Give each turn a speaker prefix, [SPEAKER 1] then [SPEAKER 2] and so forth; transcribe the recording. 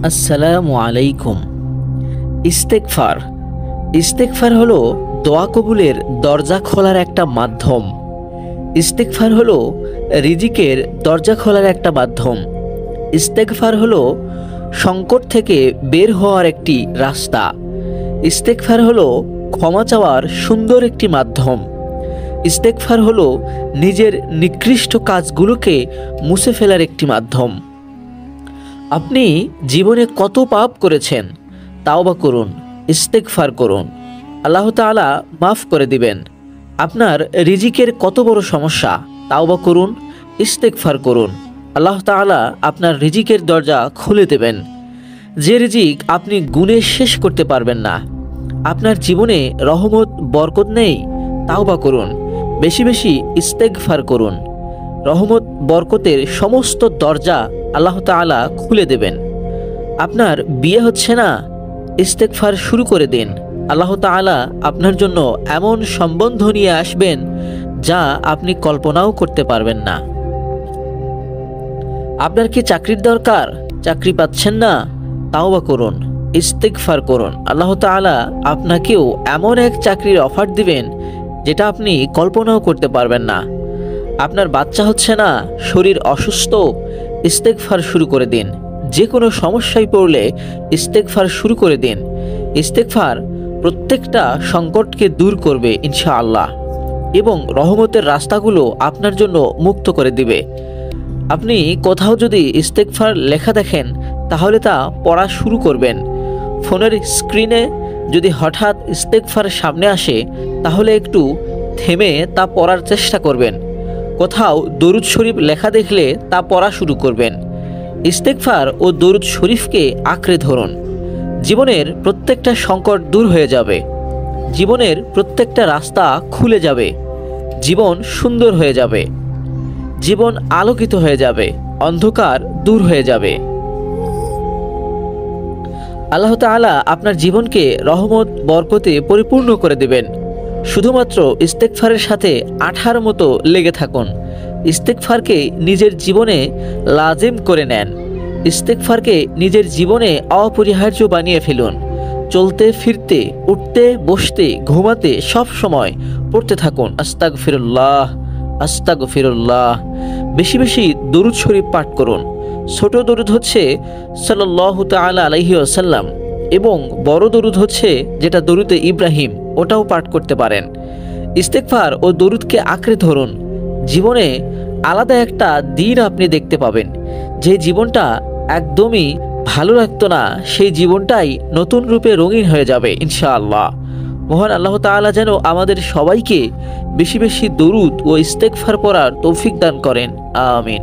[SPEAKER 1] আসসালামু আলাইকুম। ইস্তেগফার ইস্তেগফার হলো দোয়া কবুলের দরজা খোলার একটা মাধ্যম। ইস্তেগফার হলো রিজিকের দরজা খোলার একটা মাধ্যম। ইস্তেগফার হলো সংকট থেকে বের হওয়ার একটি রাস্তা। ইস্তেগফার হলো ক্ষমা চাওয়ার সুন্দর একটি মাধ্যম। ইস্তেগফার হলো নিজের নিকৃষ্ট কাজগুলোকে মুছে ফেলার একটি মাধ্যম। আপনি জীবনে কত পাপ করেছেন, তাওবা করুন, ইস্তেগফার করুন, আল্লাহ তাআলা মাফ করে দিবেন। আপনার রিজিকের কত বড় সমস্যা, তাওবা করুন, ইস্তেগফার করুন, আল্লাহ তাআলা আপনার রিজিকের দরজা খুলে দেবেন। যে রিজিক আপনি গুণে শেষ করতে পারবেন না। আপনার জীবনে রহমত বরকত নেই, তাওবা করুন, বেশি বেশি ইস্তেগফার করুন। রহমত বরকতের সমস্ত দরজা আল্লাহ তাআলা খুলে দেবেন। আপনার বিয়ে হচ্ছে না, ইস্তেগফার শুরু করে দিন। আল্লাহ তাআলা আপনার জন্য এমন সম্বন্ধ নিয়ে আসবেন যা আপনি কল্পনাও করতে পারবেন না। আপনার কি চাকরির দরকার, চাকরি পাচ্ছেন না, তাওবা করুন, ইস্তেগফার করুন। আল্লাহ তাআলা আপনাকেও এমন এক চাকরির অফার দিবেন যেটা আপনি কল্পনাও করতে পারবেন না। আপনার বাচ্চা হচ্ছে না, শরীর অসুস্থ, ইস্তেগফার শুরু করে দিন। যে কোনো সমস্যায় পড়লে ইস্তেগফার শুরু করে দিন। ইস্তেগফার প্রত্যেকটা সংকটকে দূর করবে ইনশাআল্লাহ, এবং রহমতের রাস্তাগুলো আপনার জন্য মুক্ত করে দিবে। আপনি কোথাও যদি ইস্তেগফার লেখা দেখেন তাহলে তা পড়া শুরু করবেন। ফোনের স্ক্রিনে যদি হঠাৎ ইস্তেগফার সামনে আসে তাহলে একটু থেমে তা পড়ার চেষ্টা করবেন। কোথাও দরুদ শরীফ লেখা দেখলে তা পড়া শুরু করবেন। ইস্তেগফার ও দরুদ শরীফকে আঁকড়ে ধরুন। জীবনের প্রত্যেকটা সংকট দূর হয়ে যাবে। জীবনের প্রত্যেকটা রাস্তা খুলে যাবে। জীবন সুন্দর হয়ে যাবে। জীবন আলোকিত হয়ে যাবে। অন্ধকার দূর হয়ে যাবে। আল্লাহ তাআলা আপনার জীবনকে রহমত বরকতে পরিপূর্ণ করে দেবেন। শুধুমাত্র ইস্তেগফারের সাথে আঠার মতো লেগে থাকুন। ইস্তেগফারকে নিজের জীবনে লাজিম করে নেন। ইস্তেগফারকে নিজের জীবনে অপরিহার্য বানিয়ে ফেলুন। চলতে ফিরতে, উঠতে বসতে, ঘুমাতে সব সময় পড়তে থাকুন আস্তাগফিরুল্লাহ, আস্তাগফিরুল্লাহ। বেশি বেশি দরুদ শরীফ পাঠ করুন। ছোট দরুদ হচ্ছে সাল্লাল্লাহু তাআলা আলাইহি ওয়াসাল্লাম, এবং বড় দরুদ হচ্ছে যেটা দরুদে ইব্রাহিম, ওটাও পাঠ করতে পারেন। ইস্তেগফার ও দরুদকে আঁকড়ে ধরুন। জীবনে আলাদা একটা দিন আপনি দেখতে পাবেন। যে জীবনটা একদমই ভালো লাগতো না, সেই জীবনটাই নতুন রূপে রঙিন হয়ে যাবে ইনশাআল্লাহ। মহান আল্লাহ তাআলা যেন আমাদের সবাইকে বেশি বেশি দরুদ ও ইস্তেগফার পড়ার তৌফিক দান করেন। আমিন।